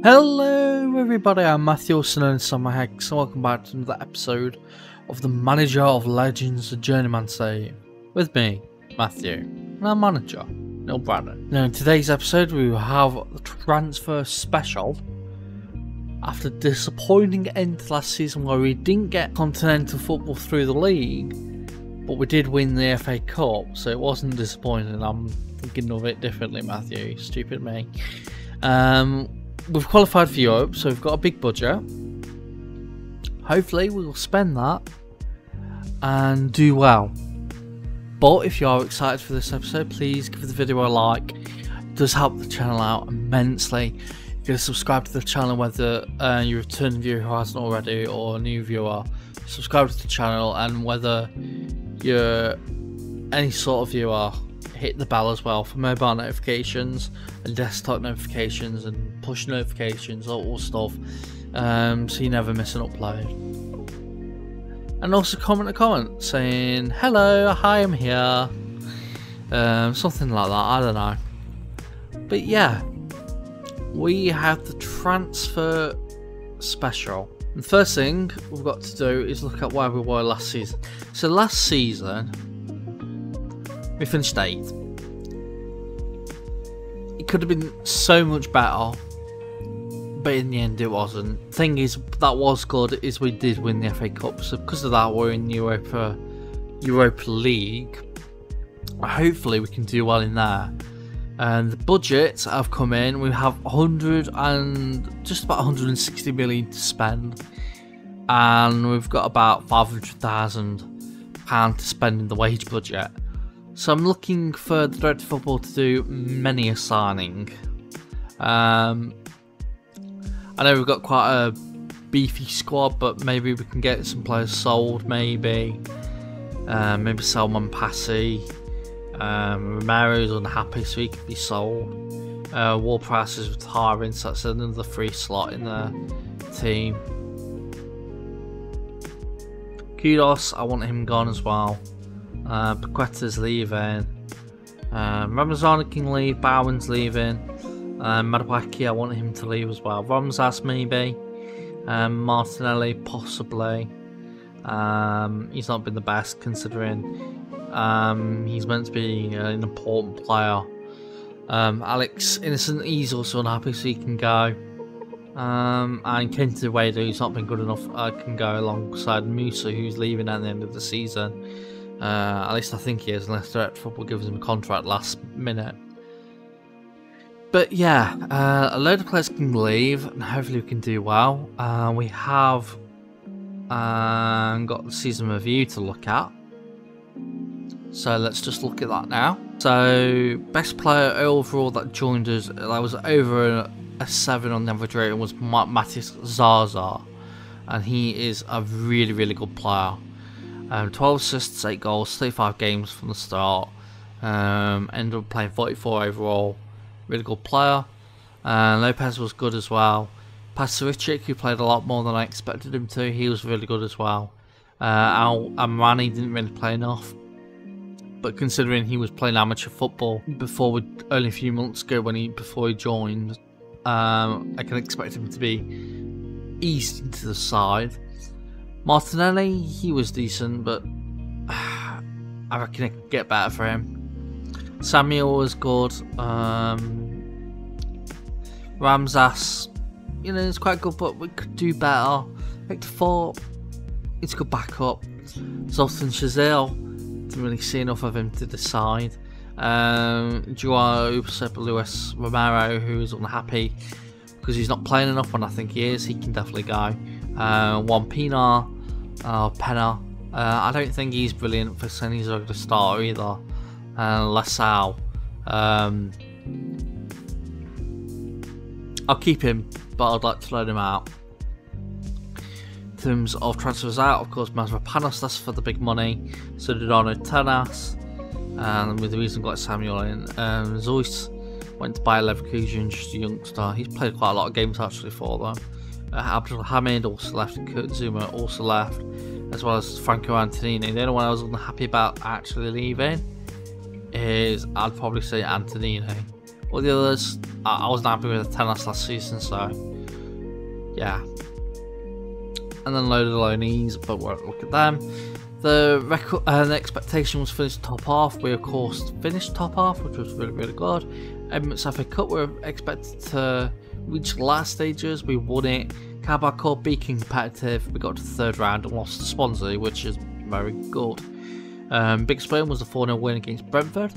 Hello everybody, I'm Matthew, also known as SamuraiHex, and welcome back to another episode of the Manager of Legends, the Journeyman save. With me, Matthew, and our manager, Neil Brandon. Now in today's episode we will have the transfer special. After disappointing end to last season where we didn't get continental football through the league, but we did win the FA Cup, so it wasn't disappointing. I'm thinking of it differently, Matthew, stupid me. We've qualified for Europe, so we've got a big budget. Hopefully we'll spend that and do well. But if you are excited for this episode, please give the video a like. It does help the channel out immensely. You can subscribe to the channel whether you're a returning viewer who hasn't already or a new viewer. Subscribe to the channel, and whether you're any sort of viewer, hit the bell as well for mobile notifications and desktop notifications and push notifications, all stuff, so you never miss an upload. And also comment a comment saying hello, hi, I'm here, something like that, I don't know. But yeah, we have the transfer special. And the first thing we've got to do is look at where we were last season. So last season we finished 8th. It could have been so much better, but in the end it wasn't. Thing is, that was good, is we did win the FA Cup, so because of that we're in Europa League. Hopefully we can do well in there. And the budgets have come in. We have just about 160 million to spend, and we've got about £500,000 to spend in the wage budget. So I'm looking for the Director of Football to do many a signing. I know we've got quite a beefy squad, but maybe we can get some players sold. Maybe sell Mompassi. Romero's unhappy, so he could be sold. Ward-Prowse is retiring, so that's another free slot in the team. Kudos, I want him gone as well. Paqueta's leaving. Ramazani can leave. Bowen's leaving. Madawaki, I want him to leave as well. Ramsas maybe. Martinelli possibly. He's not been the best considering he's meant to be an important player. Alex Innocent, he's also unhappy, so he can go. And Kenta Wade, who's not been good enough, can go alongside Musa, who's leaving at the end of the season. At least I think he is, unless Director of Football gives him a contract last minute. But yeah, a load of players can leave, and hopefully we can do well. We have got the season review to look at, so let's just look at that now. So best player overall that joined us, that was over a 7 on the average rating, was Matis Zaza, and he is a really good player. 12 assists, 8 goals, 35 games from the start. Ended up playing 44 overall. Really good player. Lopez was good as well. Pasaricic, who played a lot more than I expected him to, he was really good as well. Amrani didn't really play enough, but considering he was playing amateur football only a few months ago before he joined, I can expect him to be eased into the side. Martinelli, he was decent, but I reckon it could get better for him. Samuel was good. Ramsas, it's quite good, but we could do better. Victor Fort, it's a good backup. Zoltan Chazelle, didn't really see enough of him to decide. Joao Luis Romero, who is unhappy because he's not playing enough, when I think he is. He can definitely go. Juan Penna, I don't think he's brilliant for saying he's not going to start either. Lassalle, I'll keep him, but I'd like to loan him out. In terms of transfers out, of course, Mavropanos, that's for the big money. So did Arno Ternas, and with the reason got Samuel in. Zeus went to Bayer Leverkusen, just a youngster. He's played quite a lot of games actually for them. Abdul Hamid also left, and Kurt Zuma also left, as well as Franco Antonini. The only one I was unhappy about actually leaving is, I'd probably say, Antonini. All the others, I wasn't happy with the 10 last season, so yeah. And then a load of loanees, but won't look at them. The record, the expectation was finished top half. We of course finished top half, which was really good. Emirates FA Cup, we were expected to reach the last stages. We won it. Carabao Cup, being competitive. We got to the third round and lost to Swansea, which is very good. Big Spoon was the 4-0 win against Brentford.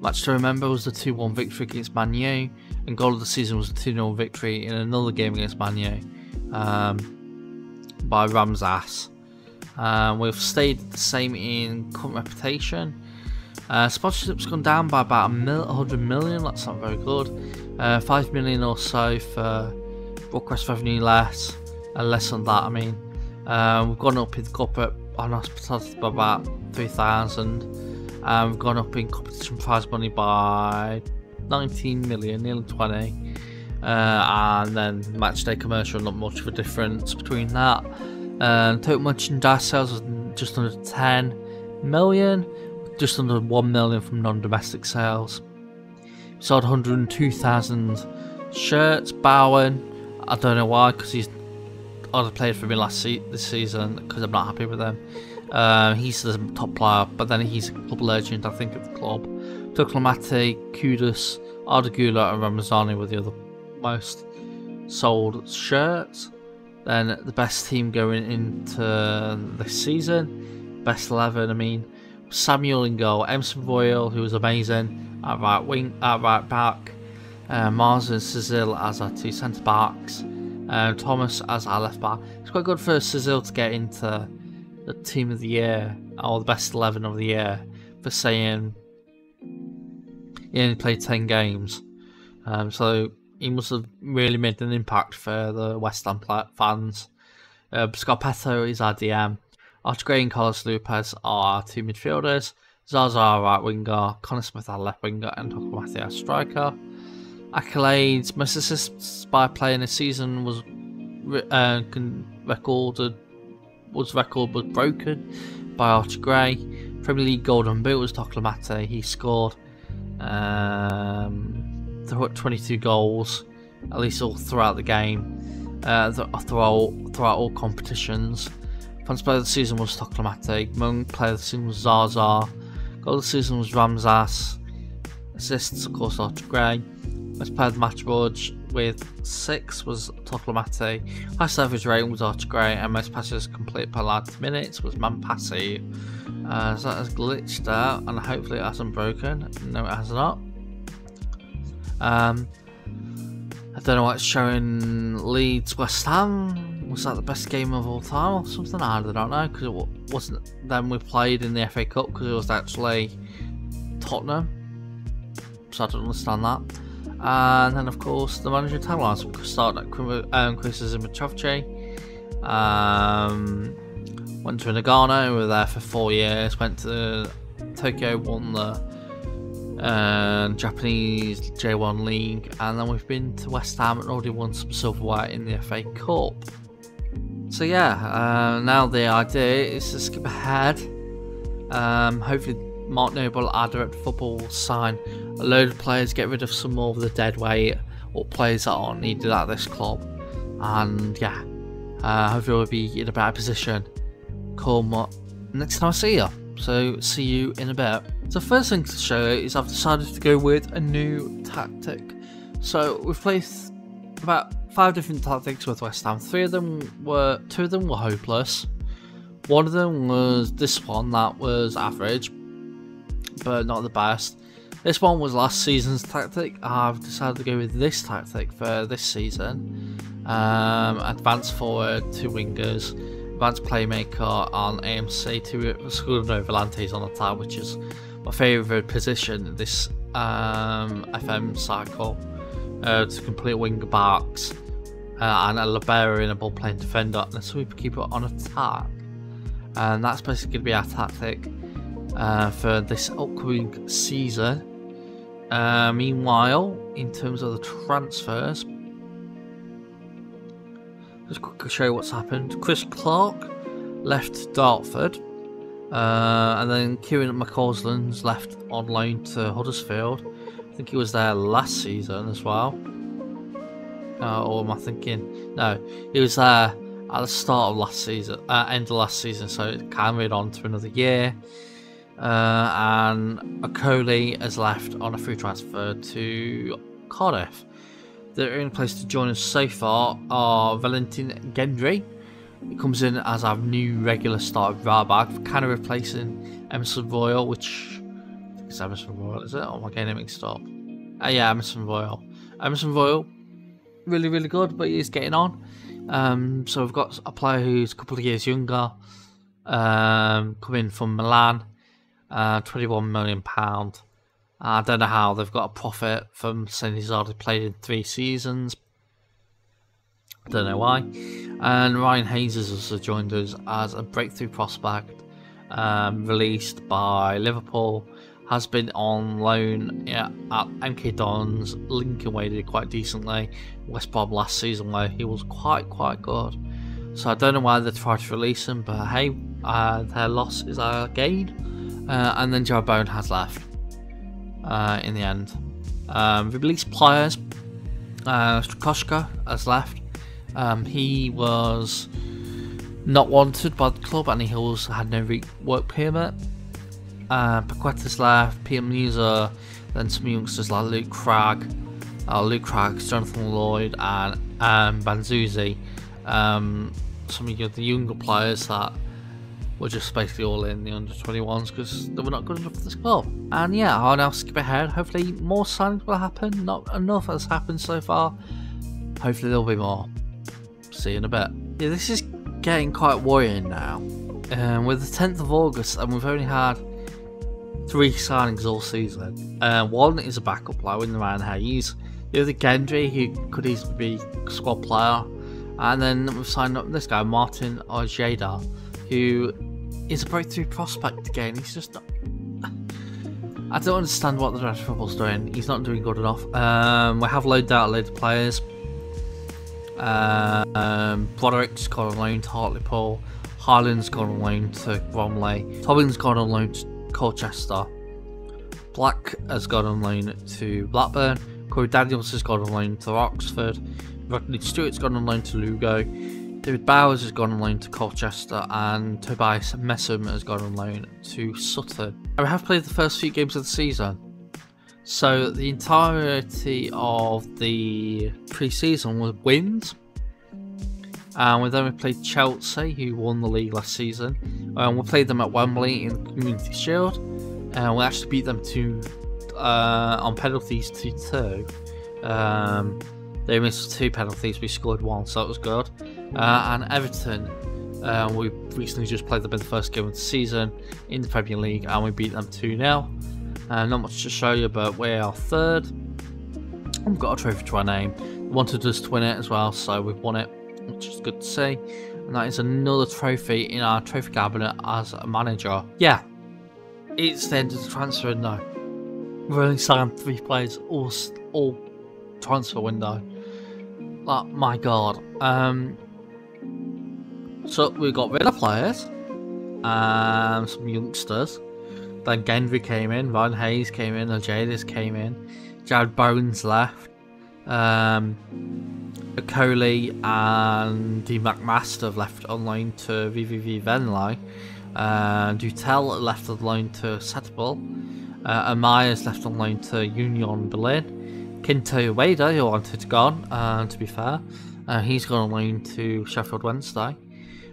Match to remember was the 2-1 victory against Man U, and goal of the season was the 2-0 victory in another game against Man U by Ramsas. We've stayed the same in current reputation. Sponsorship's gone down by about 100 million, that's not very good. 5 million or so for broadcast revenue less, less on that I mean. We've gone up in corporate and hospitality by about 3,000. We've gone up in competition prize money by 19 million, nearly 20. And then match day commercial, not much of a difference between that. Total merchandise sales was just under 10 million, just under 1 million from non-domestic sales. We sold 102,000 shirts. Bowen, I don't know why, because he's only played for me this season, because I'm not happy with him. He's the top player, but then he's a club legend, I think, at the club. Tuklamati, Kudus, Ardagula and Ramazani were the other most sold shirts. Then the best team going into this season, best 11 I mean, Samuel in goal, Emerson Royal, who was amazing at right back, Mars and Cecil as our 2 centre backs, Thomas as our left back. It's quite good for Cecil to get into the team of the year, or the best 11 of the year, for saying he only played 10 games. So he must have really made an impact for the West Ham fans. Scott Petto is our DM. Archie Gray and Carlos Lopez are our 2 midfielders. Zaza our right winger, Connor Smith our left winger, and Tokamati our striker. Accolades: most assists by a player in a season was broken by Archie Gray. Premier League Golden Boot was Toklamate. He scored 22 goals, at least all throughout the game, throughout all competitions. Defensive player of the season was Toklamate. Young player of the season was Zaza. Goal of the season was Ramsas. Assists, of course, Archie Gray. Best player of the match Rudge with 6 was Toklamate. Highest average rating was Archie Gray, and most passes completed per 90 minutes was Mampasi. So that has glitched out, and hopefully it hasn't broken. No, it has not. I don't know what's showing. Leeds West Ham, was that the best game of all time or something? I don't know, because it wasn't then we played in the FA Cup, because it was actually Tottenham, so I don't understand that. And then of course the manager timelines, we could start at criticism of Chovche. Went to Nagano, we were there for 4 years, went to Tokyo, won the Japanese J1 League, and then we've been to West Ham and already won some silverware in the FA Cup. So yeah, now the idea is to skip ahead. Hopefully Mark Noble, our director of football, will sign a load of players, get rid of some more of the dead weight or players that aren't needed at this club, and yeah, hopefully we'll be in a better position come next time I see you. So see you in a bit. So first thing to show you is I've decided to go with a new tactic. So we've played about 5 different tactics with West Ham. 2 of them were hopeless. One of them was this one that was average, but not the best. This one was last season's tactic. I've decided to go with this tactic for this season. Advance forward, 2 wingers, advanced playmaker on AMC, 2 Scudo Volantes on attack, which is my favourite position this FM cycle, to complete winger backs, and a libero in a ball playing defender and a sweeper keeper on attack. And that's basically going to be our tactic for this upcoming season. Meanwhile, in terms of the transfers, just quickly show you what's happened. Chris Clark left Dartford, and then Kieran McCausland's left on loan to Huddersfield. I think he was there last season as well. Or am I thinking? No, he was there at the start of last season, end of last season, so it carried on to another year. And Okoli has left on a free transfer to Cardiff. The only place to join us so far are Valentin Gendry. He comes in as our new regular starter right back, kind of replacing Emerson Royal, which I think it's Emerson Royal, is it? Oh, am I getting it mixed up? Yeah, Emerson Royal. Emerson Royal, really, really good, but he's getting on. So we've got a player who's a couple of years younger, coming from Milan, £21 million. I don't know how they've got a profit from saying he's already played in 3 seasons. I don't know why. And Ryan Hayes has also joined us as a breakthrough prospect, released by Liverpool. Has been on loan at MK Dons. Lincoln Way did quite decently. West Brom last season where he was quite good. So I don't know why they tried to release him, but hey, their loss is our gain. And then Joe Bone has left in the end. We released players. Strakoshka has left. He was not wanted by the club and he also had no work permit. Paqueta's left, Peter Muser, then some youngsters like Luke Cragg, Jonathan Lloyd, and Banzuzi. Some of the younger players that were just basically all in the under-21s because they were not good enough for this club. And yeah, I'll now skip ahead. Hopefully more signings will happen. Not enough has happened so far. Hopefully there'll be more. See you in a bit. Yeah, this is getting quite worrying now. With the 10th of August and we've only had 3 signings all season. One is a backup player in the Ryan Hayes. The other Gendry, who could easily be a squad player. And then we've signed up this guy, Martin Ojeda, who is a breakthrough prospect again. He's just not... I don't understand what the Red Football's doing. He's not doing good enough. We have loaded out a load of players. Broderick's gone on loan to Hartlepool. Highland's gone on loan to Bromley. Tobbins gone on loan to Colchester. Black has gone on loan to Blackburn. Corey Daniels has gone on loan to Oxford. Rodney Stewart's gone on loan to Lugo. David Bowers has gone on loan to Colchester, and Tobias Messam has gone on loan to Sutton. We have played the first few games of the season. So the entirety of the pre-season was wins. And then we played Chelsea, who won the league last season. We played them at Wembley in the Community Shield. And we actually beat them on penalties 2-2. They missed 2 penalties, we scored 1, so that was good. And Everton, we recently just played them in the first game of the season in the Premier League, and we beat them 2-0. Not much to show you, but we are 3rd. We've got a trophy to our name. They wanted us to win it as well, so we've won it, which is good to see. And that is another trophy in our trophy cabinet as a manager. Yeah, it's the end of the transfer window. We've only signed 3 players all transfer window. Like, my god. So we got rid of players, some youngsters. Then Gendry came in, Ryan Hayes came in, Ojada's came in, Jared Bones left, Okoli and D McMaster have left on loan to VVV Venlo, Dutel left on loan to Setable, Amaya's left on loan to Union Berlin, Kinto Ueda, who wanted to go on, to be fair, he's gone on loan to Sheffield Wednesday.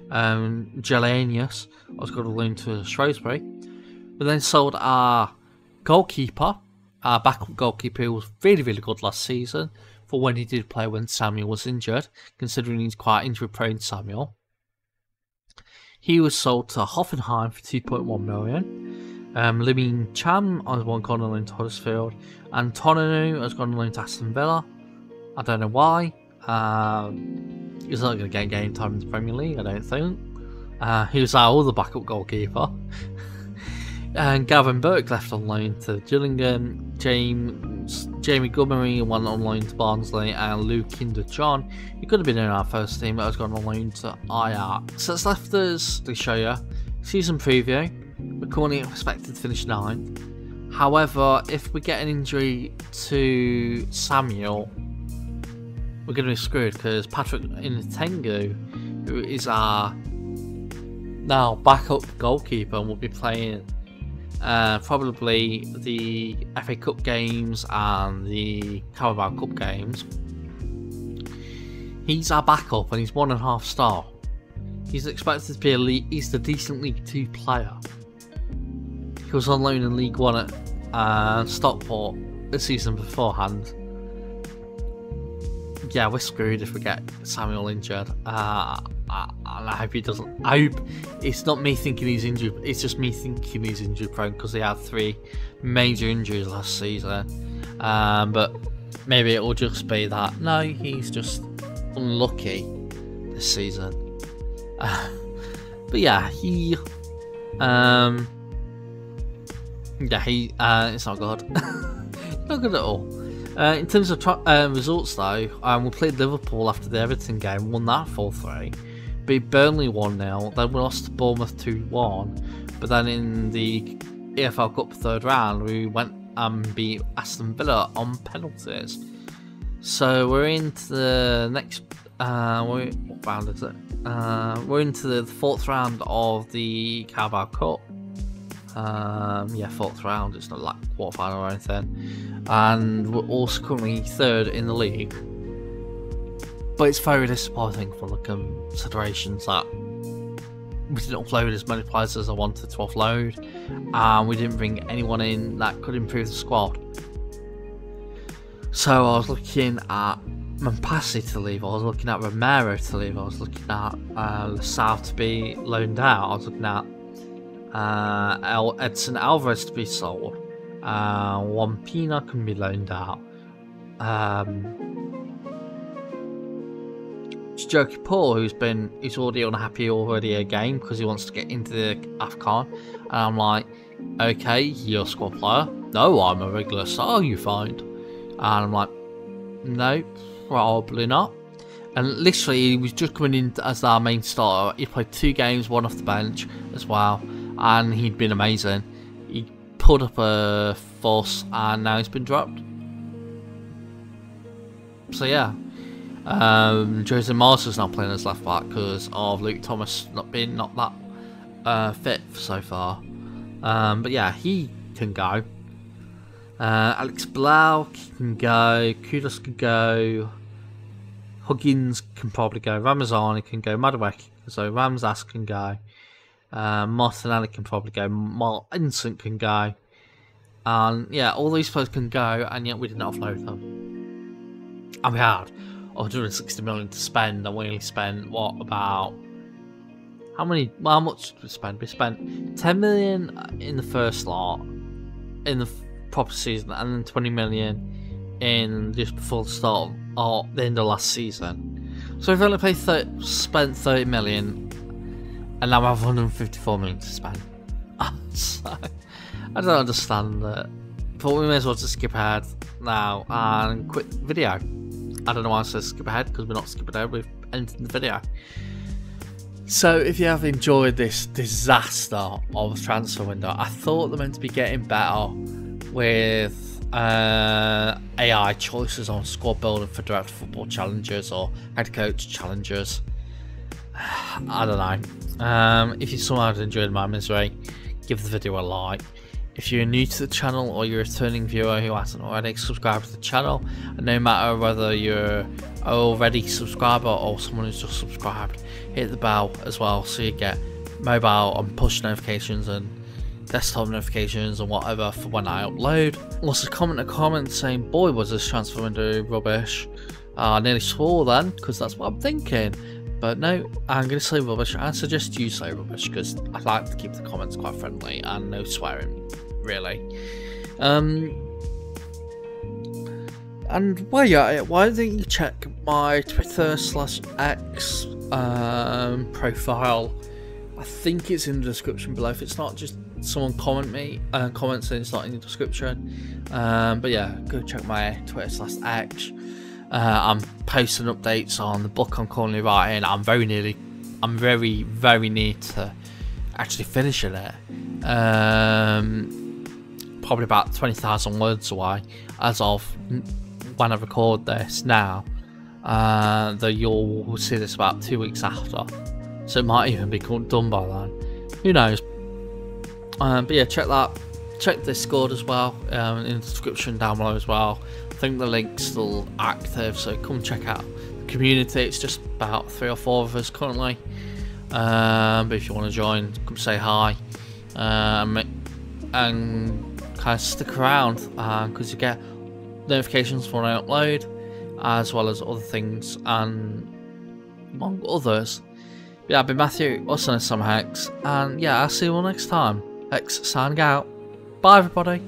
Jelanius was gone on loan to Shrewsbury. We then sold our goalkeeper, our backup goalkeeper, who was really, really good last season for when he did play when Samuel was injured, considering he's quite injury prone, Samuel. He was sold to Hoffenheim for 2.1 million. Liming Cham has gone on loan to Huddersfield, and Tonanu has gone on loan to Aston Villa. I don't know why. He's not going to get game time in the Premier League, I don't think. He was our other backup goalkeeper. And Gavin Burke left on loan to Gillingham. Jamie Gomery went on loan to Barnsley, and Luke Kinder-John, he could have been in our first team, but has gone on loan to Ajax. So it's left us to show you season preview. We're currently expected to finish 9th. However, if we get an injury to Samuel, we're going to be screwed, because Patrick Inatengu, who is our now backup goalkeeper, and will be playing probably the FA Cup games and the Carabao Cup games. He's our backup, and he's 1.5 star. He's expected to be he's the decent League 2 player. He was on loan in League 1 at Stockport the season beforehand. Yeah, we're screwed if we get Samuel injured. And I hope he doesn't. I hope it's not me thinking he's injured. It's just me thinking he's injury prone, because he had 3 major injuries last season. But maybe it will just be that no, he's just unlucky this season. But yeah, it's not good. Not good at all. In terms of results though, we played Liverpool after the Everton game, won that 4-3. Beat Burnley 1-0, then we lost to Bournemouth 2-1. But then in the EFL Cup third round, we went and beat Aston Villa on penalties. So we're into the next. What round is it? We're into the 4th round of the Carabao Cup. Yeah, 4th round. It's not like quarterfinal or anything. And we're also currently 3rd in the league. But it's very disappointing for the considerations that we didn't offload as many players as I wanted to offload, and we didn't bring anyone in that could improve the squad. So I was looking at Mampasi to leave, I was looking at Romero to leave, I was looking at Lasau to be loaned out, I was looking at Edson Alvarez to be sold, Wampina can be loaned out, Joki Paul, he's already unhappy a game because he wants to get into the AFCON, and I'm like, okay, you're a squad player. No, I'm a regular star, you find. And I'm like, no, probably not. And literally, he was just coming in as our main starter. He played 2 games, 1 off the bench as well, and he'd been amazing. He pulled up a fuss, and now he's been dropped. So yeah. Jose Mars is now playing as left back because of Luke Thomas not being that fit so far. But yeah, he can go. Alex Blau can go. Kudos can go. Huggins can probably go. Ramazani can go. Madawek, so Ramsas can go. Martinelli can probably go. Vincent can go. And yeah, all these players can go, and yet we didn't offload them. And we had 160 million to spend, and we only spent how much did we spend? We spent 10 million in the first lot in the proper season, and then 20 million in just before the start or the end of last season. So we've only spent 30 million, and now we have 154 million to spend. So I don't understand that, but we may as well just skip ahead now and quit the video. I don't know why I said skip ahead, because we're not skipping ahead, we've ended the video. So if you have enjoyed this disaster of the transfer window, I thought they're meant to be getting better with AI choices on squad building for direct football challenges or head coach challenges. I don't know. If you somehow enjoyed my misery, give the video a like. If you're new to the channel or you're a returning viewer who hasn't already subscribed to the channel, and no matter whether you're already a subscriber or someone who's just subscribed, hit the bell as well so you get mobile and push notifications and desktop notifications and whatever for when I upload. Also comment a comment saying, boy was this transfer window rubbish. I nearly swore then, because that's what I'm thinking. But no, I'm going to say rubbish. I suggest you say rubbish, because I like to keep the comments quite friendly and no swearing, really. And while you're at it, why don't you check my Twitter/X profile? I think it's in the description below. If it's not, just someone comment saying it's not in the description. But yeah, go check my Twitter/X. I'm posting updates on the book I'm currently writing. I'm very, very near to actually finishing it. probably about 20,000 words away as of when I record this now. Though you'll see this about 2 weeks after, so it might even be done by then. Who knows? But yeah, check Discord as well, in the description down below as well. I think the link's still active, so come check out the community. It's just about 3 or 4 of us currently. But if you want to join, come say hi, and kind of stick around, because you get notifications when I upload, as well as other things, and among others. But yeah, I've been Matthew, also known as SamuraiHex, and yeah, I'll see you all next time. Hex signing out. Bye everybody.